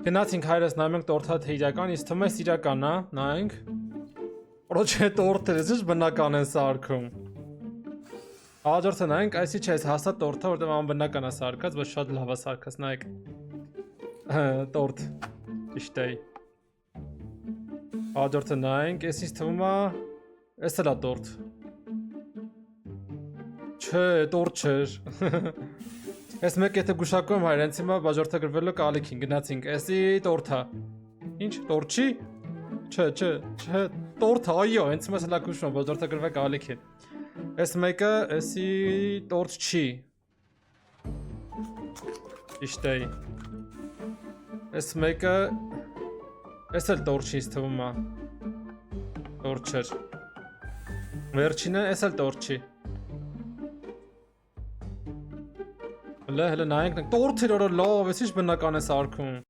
Գնացինք հայրս նայում ենք տորթը թե իրական, իսկ թվում է իրական, հա, նայենք։ Որոչե տորթերը զիշ բնական են սարքում։ Հաջորդը նայենք, այսի չէ, հաստատ տորթը, որտեղ անբնական է սարքած, բայց շատ լավ է սարքած, նայեք։ Տորթ։ Ճիշտ է։ Հաջորդը նայենք, այս ինձ թվում է, այս էլ է տորթ։ Չէ, տորթ չէր։ Այս մեկ եթե գուշակում հայր, հենց հիմա բաժորդը գրվելու կալիքին, գնացինք, էսի տորթա։ Ինչ, տորթ չի։ Չէ, տորթը, այո, հենց հիմա սլա գուշում, բաժորդը գրվել կալիքին։ Այս մեկը, էսի տորթ չի։ Ճիշտ է։ Այս մեկը, այս էլ տորթ չի, թվում է։ Տորթ չէր։ Վերջինը, այս էլ տորթ չի։ Հələ նայենք, տորթեր օրը լավ, ես ինչ բնական է սարքում։